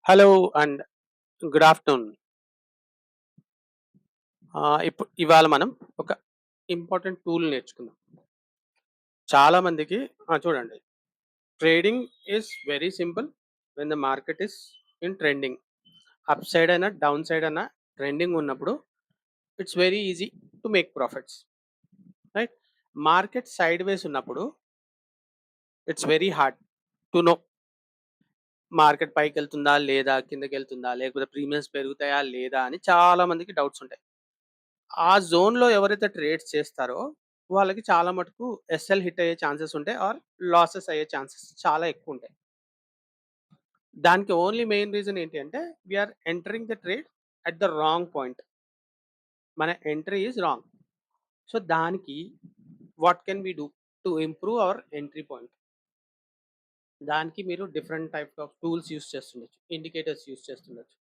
Hello and good afternoon. ఇవాళ మనం ఒక ఇంపార్టెంట్ టూల్ నేర్చుకుందాం. చాలా మందికి చూడండి, trading is very simple when the market is in trending. Upside అయినా డౌన్ సైడ్ అయినా ట్రెండింగ్ ఉన్నప్పుడు it's very easy to make profits, right? Market sideways ఉన్నప్పుడు it's very hard to know market పైకి వెళ్తుందా లేదా, కిందకి వెళ్తుందా, లేకపోతే ప్రీమియమ్స్ పెరుగుతాయా లేదా అని చాలా మందికి డౌట్స్ ఉంటాయి. ఆ జోన్‌లో ఎవరైతే ట్రేడ్స్ చేస్తారో, వాళ్ళకి చాలా మటుకు ఎస్ఎల్ హిట్ అయ్యే ఛాన్సెస్ ఉంటాయి. ఆర్ లాసెస్ అయ్యే ఛాన్సెస్ చాలా ఎక్కువుంటాయి. దానికి ఓన్లీ మెయిన్ రీజన్ ఏంటి అంటే, we are entering the trade at the wrong point. మన ఎంట్రీ ఈస్ రాంగ్. సో, దానికి what can we do to improve our entry point? దానికి మీరు different types of tools use చేస్తుండొచ్చు. ఇండికేటర్స్ యూజ్ చేస్తుండొచ్చు.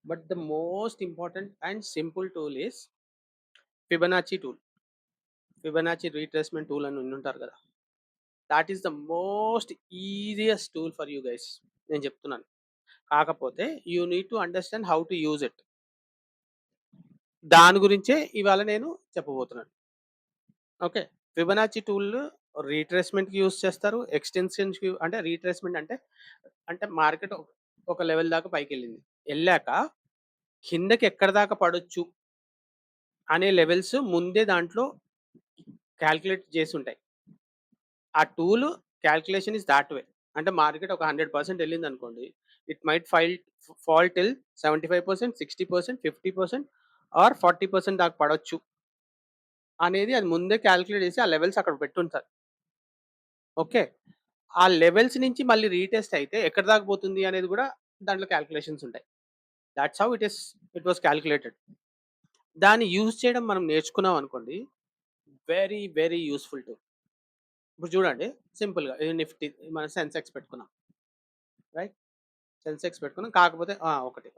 But the most important and simple tool is Fibonacci tool. Fibonacci retracement tool అని వినుంటారు కదా! That is the most easiest tool for you guys. నేను చెప్తున్నాను. కాకపోతే you need to understand how to use it. దాని గురించే ఇవాళ నేను చెప్పబోతున్నాను. ఓకే. ఫిబొనాచి టూల్ రీట్రేస్‌మెంట్‌కి యూజ్ చేస్తారు. ఎక్స్‌టెన్షన్స్‌కి అంటే రీట్రేస్‌మెంట్ అంటే మార్కెట్ ఒక లెవెల్ దాకా పైకెళ్ళింది. ఎళ్ళాక కిందకి ఎక్కడి దాకా పడొచ్చు అనే లెవెల్స్ ముందే దాంట్లో కాలిక్యులేట్ చేసుంటాయి. ఆ tool calculation is that way. అంటే మార్కెట్ ఒక 100% వెళ్ళిందనుకోండి. ఇట్ మైట్ ఫాల్ టిల్ 75%, 60%, 50% ఆర్ 40% దాకా పడొచ్చు అనేది అది ముందే కాలిక్యులేట్ చేసి ఆ లెవెల్స్ అక్కడ పెట్టుంటారు. ఓకే. ఆ లెవెల్స్ నుంచి మళ్ళీ రీటెస్ట్ అయితే ఎక్కడి దాకా పోతుంది అనేది కూడా దాంట్లో కాలిక్యులేషన్స్ ఉంటాయి. Thoughts how it was calculated. దాన్ని యూజ్ చేయడం మనం నేర్చుకున్నాం అనుకోండి, వెరీ వెరీ యూజ్‌ఫుల్ టూల్. ఇప్పుడు చూడండి, సింపుల్‌గా నిఫ్టీ మన సెన్సెక్స్ పెట్టుకున్నాం. రైట్? సెన్సెక్స్ పెట్టుకున్నాం. కాకపోతే ఒకటి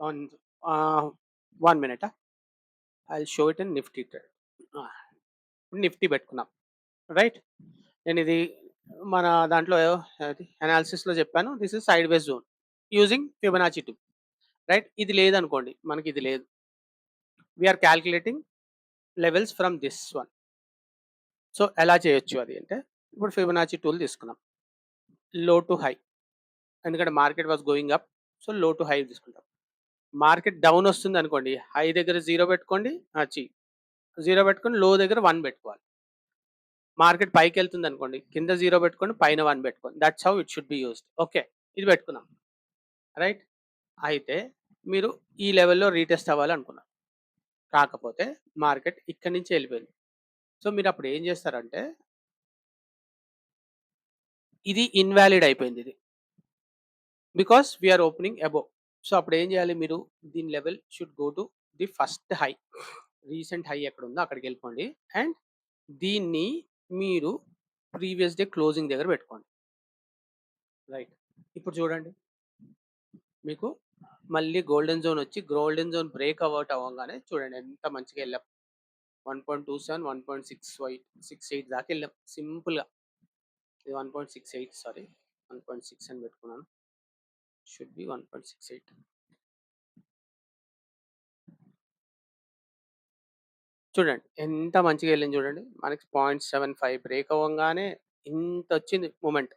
1 minute. I will show it in Nifty trade. Nifty పెట్టుకున్నాం. రైట్? నేనిది మన దాంట్లో అనాలిసిస్‌లో చెప్పాను. This is sideways zone using Fibonacci tool. Right? ఇది లేదనుకోండి. మనకిది లేదు. We are calculating levels from this one. So, ఎలా చేయొచ్చు అది అంటే, ఇప్పుడు ఫిబొనాచి టూల్ తీసుకున్నాం. Low to high. ఎందుకంటే market was going up. So, low to high తీసుకుంటాం. మార్కెట్ డౌన్ వస్తుందనుకోండి. హై దగ్గర 0 పెట్టుకోండి. 0 పెట్టుకొని లో దగ్గర 1 పెట్టుకోవాలి. మార్కెట్ పైకెళ్తుందనుకోండి. కింద 0 పెట్టుకోండి. పైన 1 పెట్టుకోండి. Thoughts how it should be used. Okay. ఇది పెట్టుకున్నాం. రైట్? అయితే మీరు ఈ లెవెల్‌లో రీటెస్ట్ అవ్వాలనుకున్నారు. కాకపోతే మార్కెట్ ఇక్కడి నుంచి ఎళ్ళిపోయింది. సో, మీరప్పుడు ఏం చేస్తారంటే, ఇది ఇన్‌వాలిడ్ అయిపోయిందిది. Because we are opening above. So, అప్పుడేం చేయాలి మీరు? దీని level should go to the first high. Recent high ఎక్కడుందో అక్కడికెళ్ళిపోండి. అండ్ దీన్ని మీరు ప్రీవియస్ డే క్లోజింగ్ దగ్గర పెట్టుకోండి. రైట్. ఇప్పుడు చూడండి. మీకు మళ్ళీ గోల్డెన్ జోన్ వచ్చి గోల్డెన్ జోన్ బ్రేక్ అవుట్ అవ్వంగానే చూడండి ఎంత మంచిగా ఎళ్ళాం. 1.27, 1.68 దాకా ఎళ్ళాం సింపుల్‌గా. ఇది 1.68 సారీ. 1.6 అని పెట్టుకున్నాను. Should be 1.68. చూడండి ఎంత మంచిగా ఎళ్ళింది చూడండి. మనకి 0.75 బ్రేక్ అవ్వంగానే ఇంతొచ్చింది మూవ్‌మెంట్.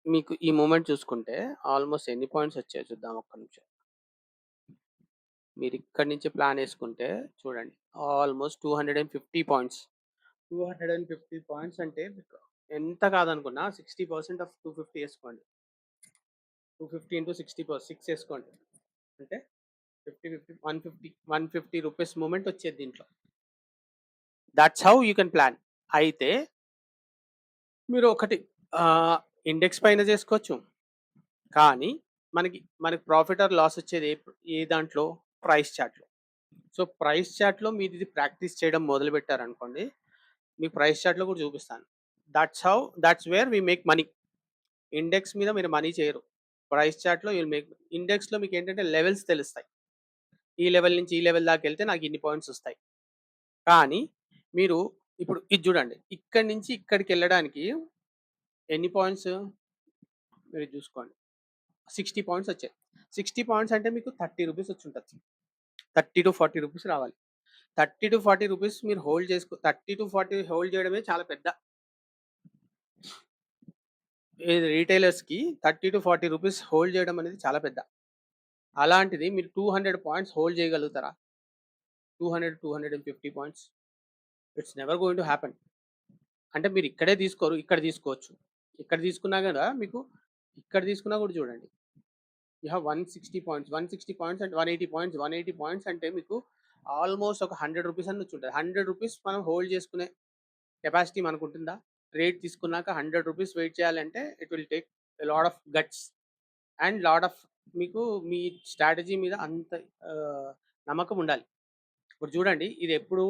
మీకు ఈ మూవ్‌మెంట్ చూసుకుంటే ఆల్‌మోస్ట్ ఎన్ని పాయింట్స్ వచ్చాయో చూద్దాం ఒక్క నిమిషం. మీరిక్కడి నుంచి ప్లాన్ యేసుకుంటే చూడండి. Almost 250 points. 250 పాయింట్స్ అంటే మీకు ఎంత కాదనుకున్నా 60% ఆఫ్ 250 యేసుకోండి. 250 ఇంటూ 60 6 యేసుకోండి. అంటే 50, 50 150, 150 రూపీస్ మూవ్‌మెంట్ వచ్చేది దీంట్లో. Thoughts how you can plan. అయితే మీరు ఒకటి ఇండెక్స్ పైన చేసుకోవచ్చు. కానీ మనకి ప్రాఫిట్ ఆర్ లాస్ వచ్చేది ఏ దాంట్లో? ప్రైస్ చార్ట్‌లో. సో, ప్రైస్ చార్ట్‌లో మీరిది ప్రాక్టీస్ చేయడం మొదలుపెట్టారనుకోండి, మీకు ప్రైస్ చార్ట్‌లో కూడా చూపిస్తాను. That's where we make money. Index మీద మీరు మనీ చేయరు. ప్రైస్ చార్ట్‌లో యుల్ మేక్. ఇండెక్స్‌లో మీకేంటంటే లెవెల్స్ తెలుస్తాయి. ఈ లెవెల్ నుంచి ఈ లెవెల్ దాకెళ్తే నాకు ఇన్ని పాయింట్స్ వస్తాయి. కానీ మీరు ఇప్పుడు ఇది చూడండి. ఇక్కడి నుంచి ఇక్కడికెళ్ళడానికి ఎన్ని పాయింట్స్? మీరు చూసుకోండి. 60 పాయింట్స్ వచ్చాయి. 60 పాయింట్స్ అంటే మీకు 30 రూపీస్ వచ్చుంటది. 30-40 రూపీస్ రావాలి. 30-40 రూపీస్ మీరు హోల్డ్ 30-40 హోల్డ్ చేయడమే చాలా పెద్ద. ఏది రిటైలర్స్‌కి 30-40 రూపీస్ హోల్డ్ చేయడం అనేది చాలా పెద్ద. అలాంటిది మీరు 200 పాయింట్స్ హోల్డ్ చేయగలుగుతారా? 200, 250 points. It's never going to happen. అంటే మీరు ఇక్కడే తీసుకోరు. ఇక్కడ తీసుకోవచ్చు. ఇక్కడ తీసుకున్నా గూడా మీకు ఇక్కడ తీసుకున్నా కూడా చూడండి. You have 160 points. 160 పాయింట్స్ అంటే 180 పాయింట్స్. 180 పాయింట్స్ అంటే మీకు ఆల్‌మోస్ట్ ఒక 100 రూపీస్ అన్న వచ్చుంటది. 100 రూపీస్ మనం హోల్డ్ చేసుకునే కెపాసిటీ మనకుంటుందా? ట్రేడ్ తీసుకున్నాక 100 రూపీస్ వెయిట్ చేయాలంటే it will take a lot of guts and lot of మీకు మీ స్ట్రాటజీ మీద అంత నమ్మకం ఉండాలి. ఇప్పుడు చూడండి ఇది ఎప్పుడు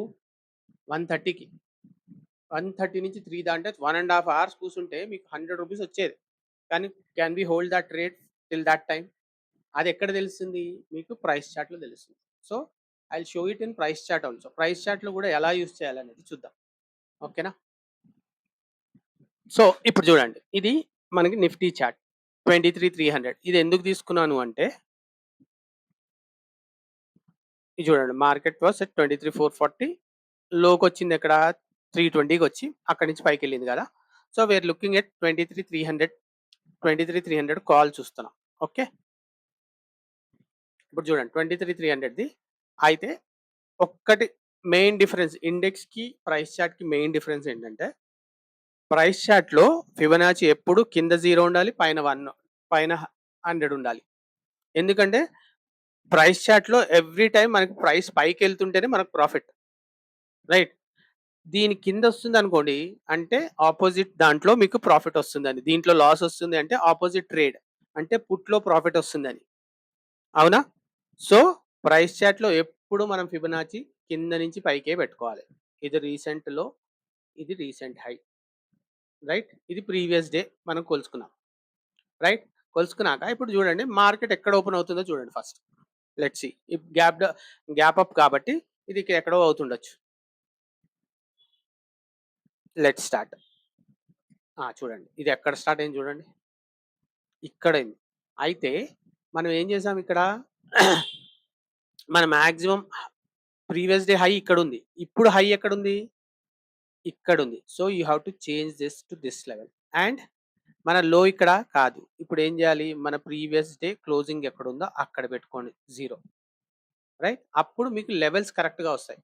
130కి 130 నుంచి 3 దాంటే 1½ అవర్స్ కూర్చుంటే మీకు 100 రూపీస్ వచ్చేది. కానీ can we hold that trade till that time? అది ఎక్కడ తెలుస్తుంది? మీకు ప్రైస్ చార్ట్‌లో తెలుస్తుంది. So, I will show it in price chart also. Price చార్ట్‌లో కూడా ఎలా యూజ్ చేయాలనేది చూద్దాం. ఓకేనా? సో, ఇప్పుడు చూడండి. ఇది మనకి నిఫ్టీ చార్ట్ 23,300 ఇది ఎందుకు తీసుకున్నాను అంటే ఇది చూడండి మార్కెట్ వాస్ ఎట్ 23,440 లోకొచ్చింది ఎక్కడ 320కి వచ్చి అక్కడి నుంచి పైకెళ్ళింది కదా! So, we are looking at 23,300 call చూస్తున్నాం. ఓకే. ఇప్పుడు చూడండి 23,300ది అయితే ఒక్కటి మెయిన్ డిఫరెన్స్ ఇండెక్స్‌కి, ప్రైస్ చార్ట్‌కి మెయిన్ డిఫరెన్స్ ఏంటంటే ప్రైస్ చార్ట్‌లో ఫిబొనాచి ఎప్పుడు కింద 0 ఉండాలి. పైన 100 ఉండాలి. ఎందుకంటే ప్రైస్ చార్ట్‌లో ఎవ్రీ టైమ్ మనకి ప్రైస్ పైకెళ్తుంటేనే మనకు ప్రాఫిట్. రైట్. దీని కింద వస్తుందనుకోండి అంటే ఆపోజిట్ దాంట్లో మీకు ప్రాఫిట్ వస్తుందని. దీంట్లో లాస్ వస్తుంది అంటే ఆపోజిట్ ట్రేడ్ అంటే పుట్‌లో ప్రాఫిట్ వస్తుందని. అవునా? సో, ప్రైస్ చార్ట్‌లో ఎప్పుడు మనం ఫిబొనాచి కింద నుంచి పైకే పెట్టుకోవాలి. ఇది రీసెంట్ లో, ఇది రీసెంట్ హై. రైట్. ఇది ప్రీవియస్ డే మనం కొలుసుకున్నాం. రైట్. కొలుసుకున్నాక ఇప్పుడు చూడండి మార్కెట్ ఎక్కడ ఓపెన్ అవుతుందో చూడండి ఫస్ట్. Let's see. ఈ గ్యాప్ అప్ కాబట్టి ఇది ఇక్కడ ఎక్కడో అవుతుండొచ్చు. Let's start. చూడండి. ఇది ఎక్కడ స్టార్ట్ అయింది చూడండి. ఇక్కడైంది. అయితే మనం ఏం చేసాం ఇక్కడ మన మాక్సిమం ప్రీవియస్ డే హై ఇక్కడుంది. ఇప్పుడు హై ఎక్కడుంది? ఇక్కడుంది. So, you have to change this to this level. And మన లో ఇక్కడ కాదు. ఇప్పుడు ఏం చేయాలి? మన ప్రీవియస్ డే క్లోజింగ్ ఎక్కడుందో అక్కడ పెట్టుకోండి 0. రైట్. అప్పుడు మీకు లెవెల్స్ కరెక్ట్‌గా వస్తాయి.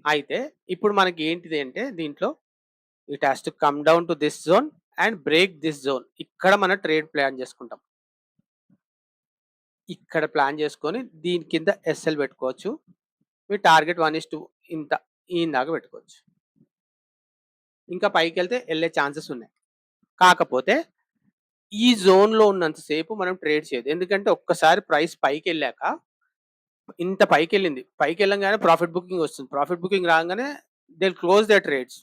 అయితే ఇప్పుడు మనకి ఏంటిది అంటే దీంట్లో it has to come down to this zone and break this zone. ఇక్కడ మన ట్రేడ్ ప్లాన్ చేసుకుంటాం. ఇక్కడ ప్లాన్ చేసుకొని దీని కింద ఎస్ఎల్ పెట్టుకోవచ్చు. మీ టార్గెట్ 1:2 ఇంత ఈయన పెట్టుకోవచ్చు. ఇంకా పైకెళ్తే ఎళ్ళే ఛాన్సెస్ ఉన్నాయి. కాకపోతే ఈ జోన్‌లో ఉన్నంత సేపు మనం ట్రేడ్ చేయొద్దు. ఎందుకంటే ఒక్కసారి ప్రైస్ పైకెళ్ళాక ఇంత పైకెళ్ళింది. పైకెళ్ళంగానే ప్రాఫిట్ బుకింగ్ వస్తుంది. ప్రాఫిట్ బుకింగ్ రాంగానే they will close their trades.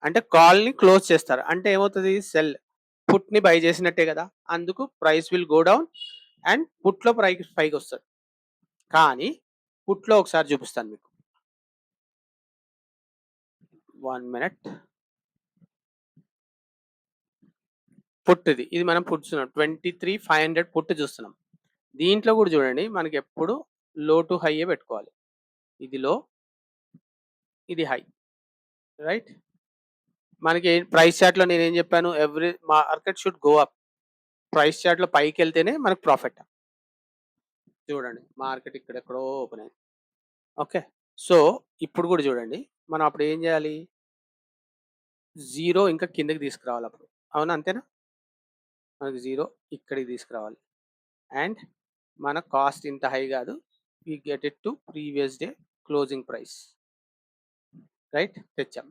అంటే కాల్‌ని క్లోజ్ చేస్తారు. అంటే ఏమవుతది? పుట్‌ని బై చేసినట్టే కదా! అందుకు price will go down and పుట్‌లో పైకొస్తది. కానీ పుట్‌లో ఒకసారి చూపిస్తాను మీకు. 1 మినిట్. పుట్ ఇది. ఇది మనం పుట్ చూస్తున్నాం. 23,500 పుట్ చూస్తున్నాం. దీంట్లో కూడా చూడండి మనకెప్పుడు లో టు హైయే పెట్టుకోవాలి. ఇది లో, ఇది హై. రైట్. మనకి ప్రైస్ చార్ట్‌లో నేనేం చెప్పాను? Market should go up. Price చార్ట్‌లో పైకెళ్తేనే మనకు ప్రాఫిట్. చూడండి మార్కెట్ ఇక్కడెక్కడో ఓపెన్ అయింది. ఓకే. సో, ఇప్పుడు కూడా చూడండి. మనం అప్పుడు ఏం చేయాలి? 0 ఇంకా కిందకి తీసుకురావాలి అప్పుడు. అవునా? అంతేనా? మనకి 0 ఇక్కడికి తీసుకురావాలి. అండ్ మన కాస్ట్ ఇంత హై కాదు. We get it to previous day closing price. Right. తెచ్చాం.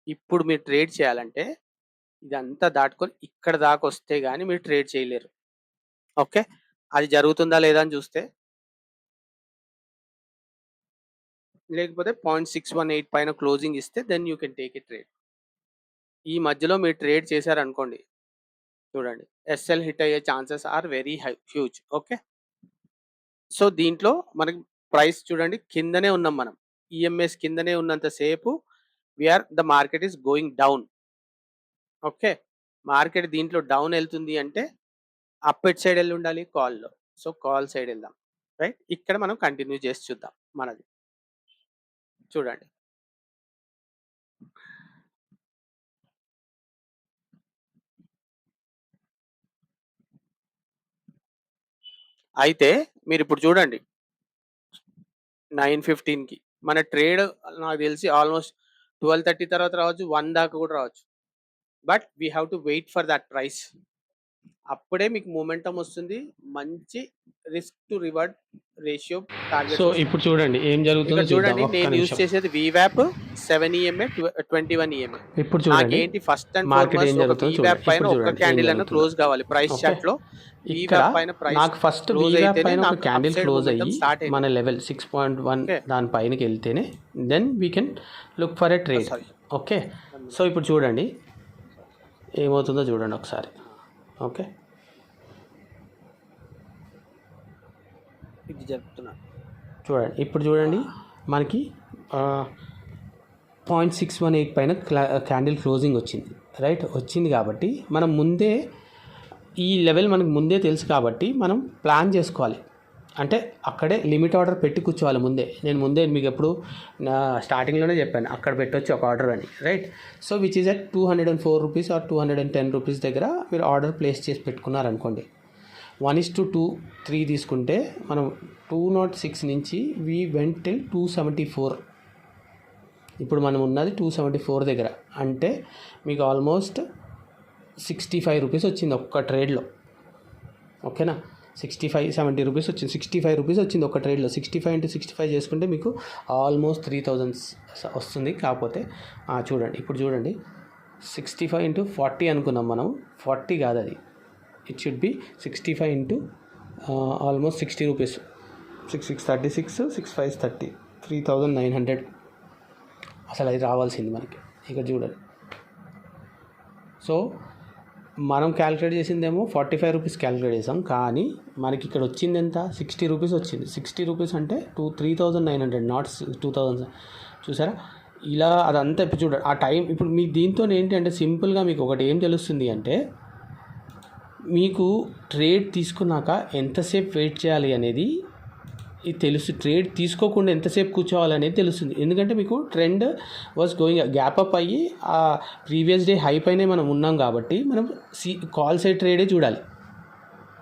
ఇప్పుడు మీరు ట్రేడ్ చేయాలంటే ఇదంతా దాటుకొని ఇక్కడ దాకా వస్తే గాని మీరు ట్రేడ్ చేయలేరు. ఓకే. అది జరుగుతుందా లేదా అని చూస్తే లేకపోతే 0.618 పైన క్లోజింగ్ ఇస్తే then you can take a trade. ఈ మధ్యలో మీరు ట్రేడ్ చేశారనుకోండి. చూడండి ఎస్ఎల్ హిట్ అయ్యే chances are very huge. Okay. So, దీంట్లో మనకి ప్రైస్ చూడండి కిందనే ఉన్నాం మనం. ఈఎంఎస్ కిందనే ఉన్నంత సేపు the market is going down. Okay. Market దీంట్లో డౌన్ ఎళ్తుంది అంటే అప్ ఎట్ సైడ్ వెళ్ళి ఉండాలి కాల్లో. సో కాల్ సైడ్ వెళ్దాం. రైట్, ఇక్కడ మనం కంటిన్యూ చేసి చూద్దాం మనది. చూడండి, అయితే మీరు ఇప్పుడు చూడండి 9:15కి మన ట్రేడ్ నాకు తెలిసి ఆల్మోస్ట్ 12:30 తర్వాత రావచ్చు, 1 దాకా కూడా రావచ్చు. But we have to wait for that price. అప్పుడే మీకు మొమెంటం వస్తుంది, మంచి risk to reward ratio target. So ఇప్పుడు చూడండి ఏం జరుగుతుందో చూడండి, చూద్దాం. నేను యూజ్ చేసేది VWAP 7 EMA 21 EMA. ఇప్పుడు చూడండి ఏంటి ఫస్ట్ అండ్ మార్కెట్ ఏం ఫార్మోస్ట్ ఒక జరుగుతుందో VWAP చూడండి. పైన ఇప్పుడు ఒక చూడండి క్యాండిల్ ఏం అన్న జరుగుతుందో. క్లోజ్ కావాలి. Price okay. చార్ట్ లో ఇక్కడ VWAP పైన ప్రైస్ నాకు ఫస్ట్ క్లోజ్ VWAP అయితేనే పైన ఒక నాకు క్యాండిల్ upside క్లోజ్ momentum అయ్యి start అయింది. మన లెవెల్ 6.1 Okay. దాని పైనకి వెళ్తేనే then we can look for a trade. Sorry. Okay, so ఇప్పుడు చూడండి ఏమవుతుందో చూడండి ఒకసారి. ఓకే, ఇది చెప్తున్నాను. చూడండి ఇప్పుడు చూడండి మనకి 0.618 పైన క్యాండిల్ క్లోజింగ్ వచ్చింది. రైట్, వచ్చింది కాబట్టి మనం ముందే ఈ లెవెల్ మనకు ముందే తెలుసు కాబట్టి మనం ప్లాన్ చేసుకోవాలి. అంటే అక్కడే లిమిట్ ఆర్డర్ పెట్టి కూర్చోవాలి ముందే. నేను ముందే మీకు ఎప్పుడు స్టార్టింగ్లోనే చెప్పాను అక్కడ పెట్టొచ్చు ఒక ఆర్డర్ అని. Right, so which is at 204 rupees or 210 rupees దగ్గర మీరు ఆర్డర్ ప్లేస్ చేసి పెట్టుకున్నారనుకోండి. 1:2, 3 తీసుకుంటే మనం 206 నుంచి వీ వెంట్ టిల్ 274. ఇప్పుడు మనం ఉన్నది 274 దగ్గర. అంటే మీకు ఆల్మోస్ట్ 65 రూపీస్ వచ్చింది ఒక్క ట్రేడ్లో. ఓకేనా, 65-70 రూపీస్ వచ్చింది. 65 రూపీస్ వచ్చింది ఒక ట్రేడ్లో. 65 into 65 చేసుకుంటే మీకు ఆల్మోస్ట్ 3000 వస్తుంది. కాకపోతే చూడండి ఇప్పుడు చూడండి 65 into 40 అనుకున్నాం మనం. 40 కాదు అది, it should be 65 into almost 60 rupees. 636, 6 30, 3900 అసలు అది రావాల్సింది మనకి. ఇక్కడ చూడండి, సో మనం క్యాలిక్యులేట్ చేసిందేమో 45 రూపీస్ క్యాలిక్యులేట్ చేసాం, కానీ మనకి ఇక్కడ వచ్చింది ఎంత, 60 రూపీస్ వచ్చింది. 60 రూపీస్ అంటే 3900, నాట్ 2000. చూసారా ఇలా అదంతా. ఇప్పుడు చూడండి ఆ టైం. ఇప్పుడు మీ దీంతో ఏంటంటే సింపుల్గా మీకు ఒకటి ఏం తెలుస్తుంది అంటే, మీకు ట్రేడ్ తీసుకున్నాక ఎంతసేపు వెయిట్ చేయాలి అనేది ఇది తెలుసు. ట్రేడ్ తీసుకోకుండా ఎంతసేపు కూర్చోవాలనేది తెలుస్తుంది. ఎందుకంటే మీకు trend was going gap up అయ్యి ఆ ప్రీవియస్ డే హై పైనే మనం ఉన్నాం కాబట్టి మనం కాల్ సైడ్ ట్రేడే చూడాలి.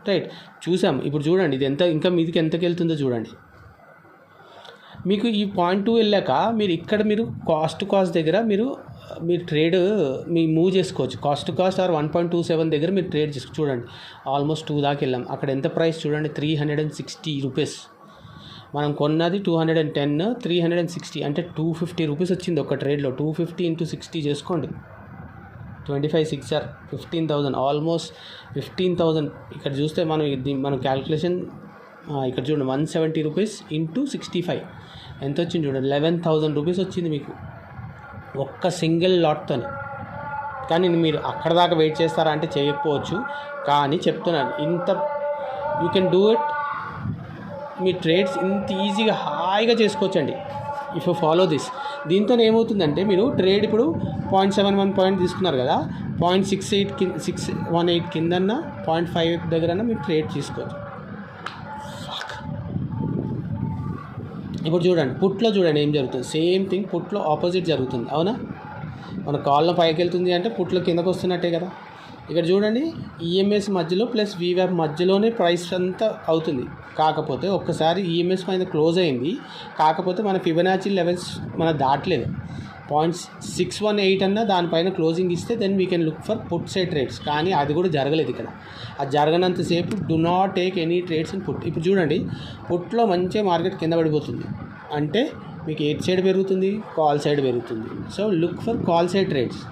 రైట్, చూసాం. ఇప్పుడు చూడండి ఇది ఎంత, ఇంకా మీదికి ఎంతకి వెళ్తుందో చూడండి. మీకు ఈ 0.2 వెళ్ళాక మీరు ఇక్కడ మీరు కాస్ట్ దగ్గర మీరు ట్రేడ్ మూవ్ చేసుకోవచ్చు. కాస్ట్ ఆర్ 1.27 దగ్గర మీరు ట్రేడ్ చేసుకో. చూడండి ఆల్మోస్ట్ 2 దాకా వెళ్ళాం. అక్కడ ఎంత ప్రైస్ చూడండి, 360 రూపీస్. మనం కొన్నది 210, 360 అంటే 250 రూపీస్ వచ్చింది ఒక ట్రేడ్లో. 250 into 60 చేసుకోండి, 25 6 15,000, ఆల్మోస్ట్ 15,000. ఇక్కడ చూస్తే మనం క్యాల్కులేషన్ ఇక్కడ చూడండి 170 రూపీస్ into 65 ఎంత వచ్చింది చూడండి, 11,000 రూపీస్ వచ్చింది మీకు ఒక్క సింగిల్ లాట్తోనే. కానీ మీరు అక్కడ దాకా వెయిట్ చేస్తారా అంటే చేయకపోవచ్చు, కానీ చెప్తున్నాను ఇంత you can do it. Me trades ఇంత ఈజీగా హాయిగా చేసుకోవచ్చండి ఇఫ్ యూ ఫాలో దిస్. దీంతో ఏమవుతుందంటే మీరు ట్రేడ్ ఇప్పుడు 0.71 పాయింట్ తీసుకున్నారు కదా, 0.618 కిందన్న 0.5 దగ్గరన్నా మీరు ట్రేడ్ తీసుకోవచ్చు. ఇప్పుడు చూడండి పుట్లో చూడండి ఏం జరుగుతుంది. సేమ్ థింగ్ పుట్లో ఆపోజిట్ జరుగుతుంది. అవునా, మన కాల్లో పైకి వెళ్తుంది అంటే పుట్లో కిందకు వస్తున్నట్టే కదా. ఇక్కడ చూడండి ఈఎంఎస్ మధ్యలో ప్లస్ VWAP మధ్యలోనే ప్రైస్ అంతా అవుతుంది. కాకపోతే ఒక్కసారి ఈఎంఎస్ పైన క్లోజ్ అయింది, కాకపోతే మన ఫిబొనాచి లెవెల్స్ మన దాటలేదు. 0.618 అన్న దానిపైన క్లోజింగ్ ఇస్తే then we can look for put side trades. కానీ అది కూడా జరగలేదు ఇక్కడ. అది జరగనంతసేపు do not take any trades in put. ఇప్పుడు చూడండి పుట్లో మంచిగా మార్కెట్ కింద పడిపోతుంది అంటే మీకు ఎయిట్ సైడ్ పెరుగుతుంది, కాల్ సైడ్ పెరుగుతుంది. So look for call side trades.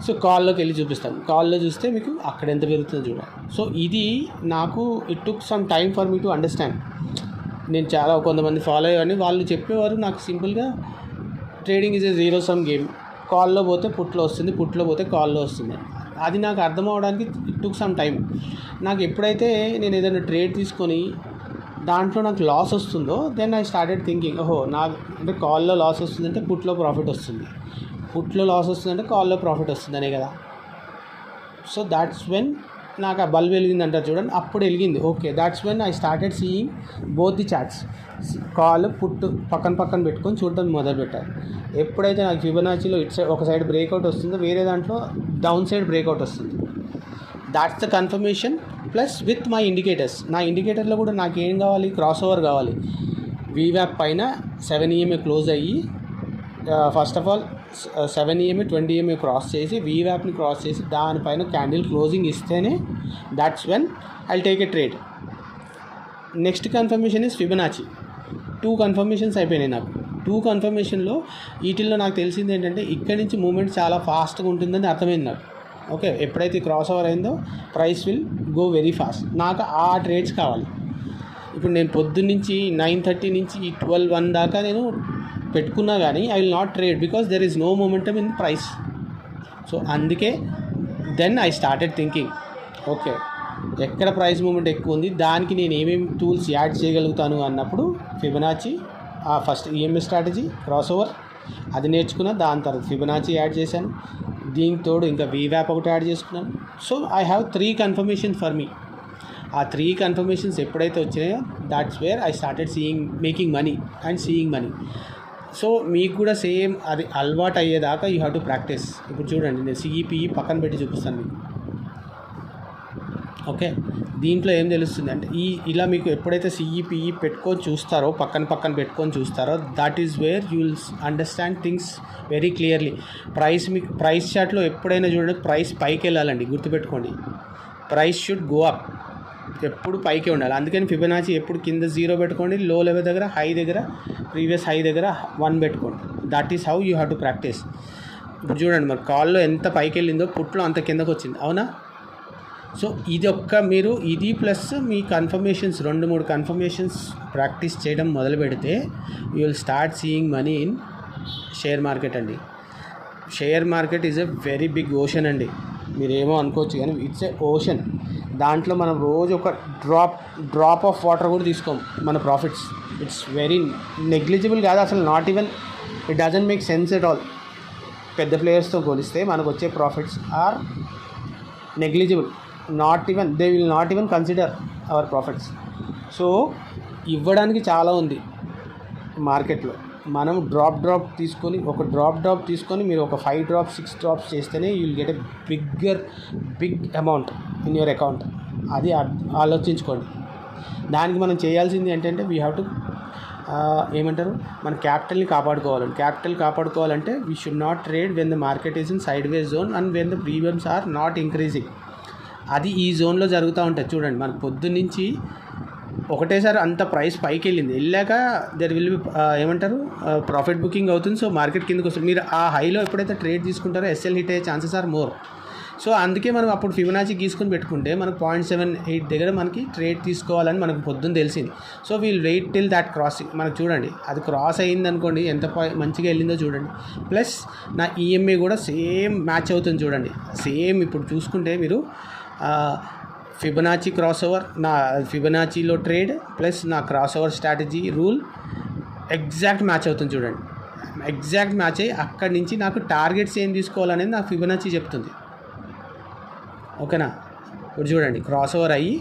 So కాల్లోకి వెళ్ళి చూపిస్తాను. కాల్లో చూస్తే మీకు అక్కడ ఎంత పెరుగుతుందో చూడాలి. సో ఇది నాకు it took some time for me to understand. నేను చాలా కొంతమంది ఫాలో అయ్యాను, వాళ్ళు చెప్పేవారు నాకు సింపుల్గా trading is a zero sum game. కాల్లో పోతే పుట్లో వస్తుంది, పుట్లో పోతే కాల్లో వస్తుంది. అది నాకు అర్థం అవడానికి ఇట్ టుక్ సమ్ టైం. నాకు ఎప్పుడైతే నేను ఏదైనా ట్రేడ్ తీసుకొని దాంట్లో నాకు లాస్ వస్తుందో దెన్ ఐ స్టార్టెడ్ థింకింగ్, ఓహో నాకు అంటే కాల్లో లాస్ వస్తుందంటే పుట్లో ప్రాఫిట్ వస్తుంది, పుట్లో లాస్ వస్తుందంటే కాల్లో ప్రాఫిట్ వస్తుందనే కదా. సో దాట్స్ వెన్ నాకు ఆ బల్బ్ వెలిగింది అంటారు చూడండి, అప్పుడు వెలిగింది. Okay, that's when I started seeing both the charts. Call పుట్టు పక్కన పెట్టుకొని చూడడం మొదలుపెట్టారు. ఎప్పుడైతే నాకు ఫిబొనాచిలో ఇటు సైడ్ ఒక సైడ్ బ్రేక్అవుట్ వస్తుందో, వేరే దాంట్లో డౌన్ సైడ్ బ్రేక్అవుట్ వస్తుంది. That's the confirmation plus with my indicators. నా ఇండికేటర్లో కూడా నాకు ఏం కావాలి, క్రాస్ ఓవర్ కావాలి. వీవ్యాప్ పైన 7 EMA క్లోజ్ అయ్యి, first of all 7 EMA 20 EMA cross చేసి, వీవ్యాప్ని క్రాస్ చేసి దానిపైన క్యాండిల్ క్లోజింగ్ ఇస్తేనే that's when I take a trade. Next confirmation is Fibonacci. 2 confirmations అయిపోయినాయి నాకు. 2 కన్ఫర్మేషన్లో వీటిల్లో నాకు తెలిసింది ఏంటంటే, ఇక్కడి నుంచి మూమెంట్ చాలా ఫాస్ట్గా ఉంటుందని అర్థమైంది నాకు. ఓకే, ఎప్పుడైతే క్రాస్ ఓవర్ అయిందో price will go very fast. నాకు ఆ ట్రేడ్స్ కావాలి. ఇప్పుడు నేను పొద్దున్నుంచి 9:30 నుంచి 12-1 దాకా నేను పెట్టుకున్నా కానీ I will not trade because there is no momentum in price. So అందుకే then I started thinking, okay ఎక్కడ ప్రైస్ మూమెంట్ ఎక్కువ ఉంది, దానికి నేను ఏమేమి టూల్స్ యాడ్ చేయగలుగుతాను అన్నప్పుడు Fibonacci, first EMA strategy, cross over అది నేర్చుకున్నా. దాని తర్వాత ఫిబొనాచి యాడ్ చేశాను. దీనికి తోడు ఇంకా వీవ్యాప్ ఒకటి యాడ్ చేసుకున్నాను. So I have 3 confirmation for me. ఆ 3 కన్ఫర్మేషన్స్ ఎప్పుడైతే వచ్చినాయో that's where I started making money and seeing money. So మీకు కూడా సేమ్ అది అలవాటు అయ్యేదాకా యూ హ్యావ్ టు ప్రాక్టీస్. ఇప్పుడు చూడండి, నేను సిఈపిఈ పక్కన పెట్టి చూపిస్తాను మీకు. ఓకే, దీంట్లో ఏం తెలుస్తుంది అంటే, ఇలా మీకు ఎప్పుడైతే సిఈపిఈ పెట్టుకొని చూస్తారో, పక్కన పెట్టుకొని చూస్తారో, that is where you will understand things very clearly. మీకు ప్రైస్ చార్ట్లో ఎప్పుడైనా చూడండి, ప్రైస్ పైకి వెళ్ళాలండి, గుర్తుపెట్టుకోండి. ప్రైస్ షుడ్ గో అప్, ఎప్పుడు పైకే ఉండాలి. అందుకని ఫిబొనాచి ఎప్పుడు కింద 0 పెట్టుకోండి, లో లెవెల్ దగ్గర, ప్రీవియస్ హై దగ్గర 1 పెట్టుకోండి. That is how you have to practice. ఇప్పుడు చూడండి, మరి కాల్లో ఎంత పైకి వెళ్ళిందో పుట్లో అంత కిందకు వచ్చింది, అవునా? సో ఇది ప్లస్ మీ కన్ఫర్మేషన్స్ 2-3 కన్ఫర్మేషన్స్ ప్రాక్టీస్ చేయడం మొదలు పెడితే you will start seeing money in share market అండి. Share market is a very big ocean అండి. మీరేమో అనుకోవచ్చు కానీ ఇట్స్ ఎ ఓషన్. దాంట్లో మనం రోజు ఒక డ్రాప్ ఆఫ్ వాటర్ కూడా తీసుకోం మన ప్రాఫిట్స్. ఇట్స్ వెరీ నెగ్లిజిబుల్ కాదు అసలు, not even, it doesn't make sense at all. పెద్ద ప్లేయర్స్తో పోలిస్తే మనకు వచ్చే profits are negligible. They will not even consider our profits. So ఇవ్వడానికి చాలా ఉంది మార్కెట్లో. మనం డ్రాప్ తీసుకొని మీరు ఒక 5 డ్రాప్స్ 6 డ్రాప్స్ చేస్తేనే you will get a big amount in your account. అది ఆలోచించుకోండి. దానికి మనం చేయాల్సింది ఏంటంటే వీ హ్యావ్ టు మన క్యాపిటల్ని కాపాడుకోవాలంటే we should not trade when the market is in sideways zone and when the premiums are not increasing. అది ఈ జోన్లో జరుగుతూ ఉంటుంది. చూడండి, మనకు పొద్దున్నుంచి ఒకటేసారి అంత ప్రైస్ పైకి వెళ్ళాక there will be profit booking అవుతుంది. సో మార్కెట్ కిందకి వస్తుంది. మీరు ఆ హైలో ఎప్పుడైతే ట్రేడ్ తీసుకుంటారో ఎస్ఎల్ హిట్ అయ్యే ఛాన్సెస్ ఆర్ మోర్. సో అందుకే మనం అప్పుడు ఫిబొనాచి గీసుకొని పెట్టుకుంటే మనకు 0.78 దగ్గర మనకి ట్రేడ్ తీసుకోవాలని మనకు పొద్దున్న తెలిసింది. So we'll wait till that crossing. మనకు చూడండి, అది క్రాస్ అయ్యింది అనుకోండి, ఎంత మంచిగా వెళ్ళిందో చూడండి. ప్లస్ నా ఈఎంఐ కూడా సేమ్ మ్యాచ్ అవుతుంది చూడండి. సేమ్ ఇప్పుడు చూసుకుంటే మీరు ఫిబొనాచి క్రాస్ ఓవర్, నా ఫిబొనాచిలో ట్రేడ్ ప్లస్ నా cross over strategy rule exact match అవుతుంది చూడండి. ఎగ్జాక్ట్ మ్యాచ్ అయ్యి అక్కడి నుంచి నాకు టార్గెట్స్ ఏం తీసుకోవాలనేది నాకు ఫిబొనాచి చెప్తుంది. ఓకేనా? ఇప్పుడు చూడండి, క్రాస్ ఓవర్ అయ్యి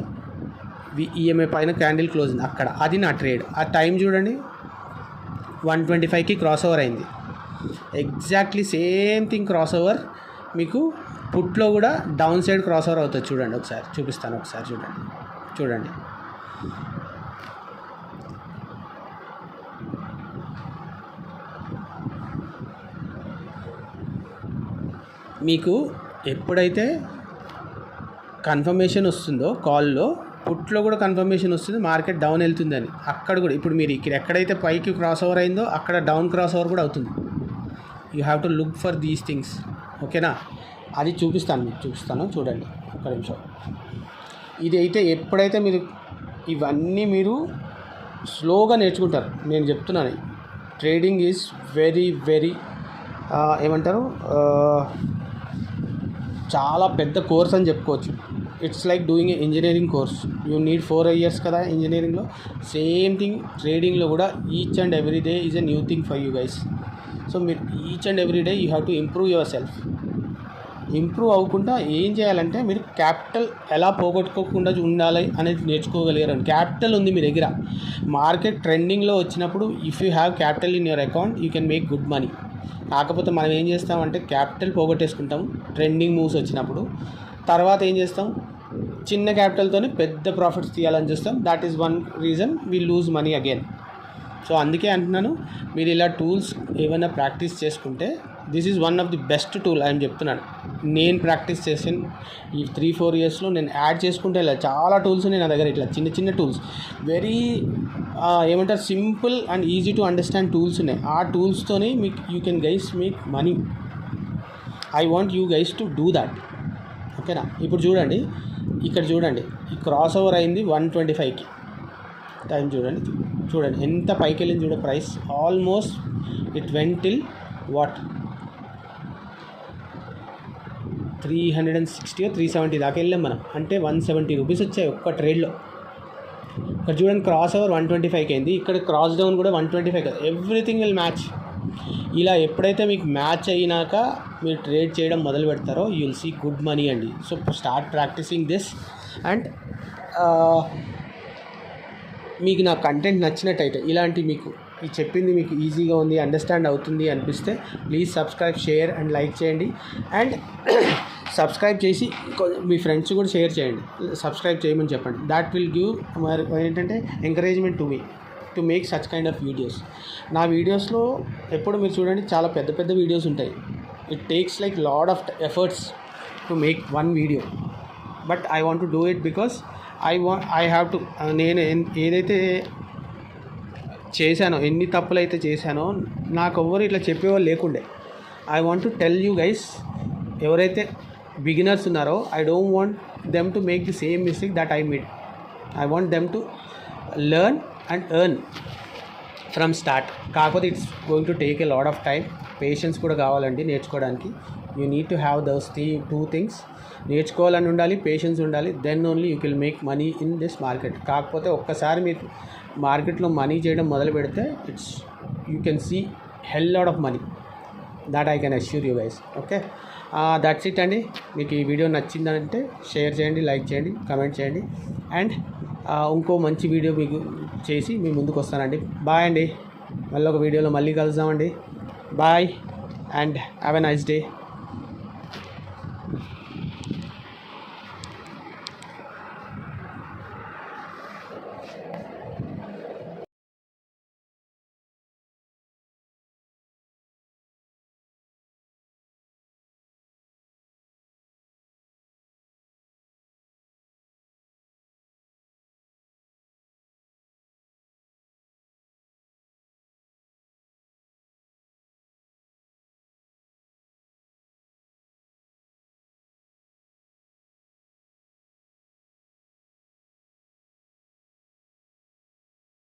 ఈఎంఐ పైన క్యాండిల్ క్లోజ్ ఉంది అక్కడ, అది నా ట్రేడ్. ఆ టైం చూడండి, 125కి క్రాస్ ఓవర్ అయింది. Exactly same thing cross over మీకు పుట్లో కూడా డౌన్ సైడ్ క్రాస్ ఓవర్ అవుతుంది. చూడండి, ఒకసారి చూపిస్తాను. ఒకసారి చూడండి. మీకు ఎప్పుడైతే కన్ఫర్మేషన్ వస్తుందో కాల్లో, పుట్లో కూడా కన్ఫర్మేషన్ వస్తుంది మార్కెట్ డౌన్ వెళ్తుందని. అక్కడ కూడా ఇప్పుడు మీరు ఇక్కడ ఎక్కడైతే పైకి క్రాస్ ఓవర్ అయిందో అక్కడ డౌన్ క్రాస్ ఓవర్ కూడా అవుతుంది. You have to look for these things. ఓకేనా? అది చూపిస్తాను చూడండి ఒక్క నిమిషం. ఇది అయితే ఎప్పుడైతే ఇవన్నీ మీరు స్లోగా నేర్చుకుంటారు. నేను చెప్తున్నాను, ట్రేడింగ్ ఈజ్ వెరీ వెరీ చాలా పెద్ద కోర్స్ అని చెప్పుకోవచ్చు. It's like doing a engineering course. You need 4 years కదా ఇంజనీరింగ్లో. సేమ్ థింగ్ ట్రేడింగ్లో కూడా each and every day is a new thing for you guys. సో మీరు each and every day you have to improve yourself. Improve అవ్వకుండా ఏం చేయాలంటే మీరు క్యాపిటల్ ఎలా పోగొట్టుకోకుండా ఉండాలి అనేది నేర్చుకోగలిగారు. క్యాపిటల్ ఉంది మీ దగ్గర, మార్కెట్ ట్రెండింగ్లో వచ్చినప్పుడు if you have capital in your account you can make good money. కాకపోతే మనం ఏం చేస్తామంటే క్యాపిటల్ పోగొట్టేసుకుంటాం ట్రెండింగ్ మూవ్స్ వచ్చినప్పుడు. తర్వాత ఏం చేస్తాం, చిన్న క్యాపిటల్తోనే పెద్ద ప్రాఫిట్స్ తీయాలని చూస్తాం. That is one reason we lose money again. So అందుకే అంటున్నాను, మీరు ఇలా టూల్స్ ఏమైనా ప్రాక్టీస్ చేసుకుంటే this is one of the best tool అని చెప్తున్నాను. నేను ప్రాక్టీస్ చేసిన ఈ 3-4 ఇయర్స్లో నేను యాడ్ చేసుకుంటే ఇలా చాలా టూల్స్ ఉన్నాయి నా దగ్గర. ఇట్లా చిన్న చిన్న టూల్స్, వెరీ ఏమంటారు, simple and easy to understand tools ఉన్నాయి. ఆ టూల్స్తోనే మీకు you can guys make money. I want you guys to do that. ఓకేనా? ఇప్పుడు చూడండి, ఇక్కడ చూడండి, ఈ క్రాస్ ఓవర్ అయింది 125కి. టైం చూడండి ఎంత పైకి వెళ్ళింది చూడండి. Price almost it went till what 360 or 370 దాకా వెళ్ళాం మనం. అంటే 170 రూపీస్ వచ్చాయి ఒక్క ట్రేడ్లో. ఇక్కడ చూడండి, క్రాస్ ఓవర్ 125కి అయింది, ఇక్కడ క్రాస్ డౌన్ కూడా 125 కదా. Everything will match. ఇలా ఎప్పుడైతే మీకు మ్యాచ్ అయినాక మీరు ట్రేడ్ చేయడం మొదలు పెడతారో you will see good money అండి. So start practicing this. And మీకు నా కంటెంట్ నచ్చినట్టయితే, ఇలాంటి మీకు ఈ చెప్పింది మీకు ఈజీగా ఉంది, అండర్స్టాండ్ అవుతుంది అనిపిస్తే please subscribe, share and like చేయండి. అండ్ సబ్స్క్రైబ్ చేసి మీ ఫ్రెండ్స్ కూడా షేర్ చేయండి, సబ్స్క్రైబ్ చేయమని చెప్పండి. దాట్ విల్ గివ్ మరి ఏంటంటే encouragement to me to make such kind of videos. నా వీడియోస్లో ఎప్పుడు మీరు చూడండి చాలా పెద్ద పెద్ద వీడియోస్ ఉంటాయి. It takes like lot of efforts to make one video, but I want to do it because I have to. నేను ఏదైతే చేశానో, ఎన్ని తప్పులు అయితే చేశానో, నాకు ఎవ్వరు ఇట్లా చెప్పేవాళ్ళు లేకుండే. I want to tell you guys, ఎవరైతే బిగినర్స్ ఉన్నారో I don't want them to make the same mistake that I made. I want them to learn and earn from start. కాకపోతే it's going to take a lot of time, patience కూడా కావాలండి నేర్చుకోవడానికి. You need to have those two things. నేర్చుకోవాలని ఉండాలి, patience ఉండాలి, then only you can make money in this market. కాకపోతే ఒక్కసారి మీరు మార్కెట్లో మనీ చేయడం మొదలు పెడితే it's you can see hell lot of money. That I can assure you guys. Okay, that's it అండి. మీకు ఈ వీడియో నచ్చిందంటే షేర్ చేయండి, లైక్ చేయండి, కమెంట్ చేయండి. అండ్ ఇంకో మంచి వీడియో మీకు చేసి మీ ముందుకు వస్తానండి. బాయ్ అండి, మళ్ళీ ఒక వీడియోలో మళ్ళీ కలుద్దామండి. Bye and have a nice day.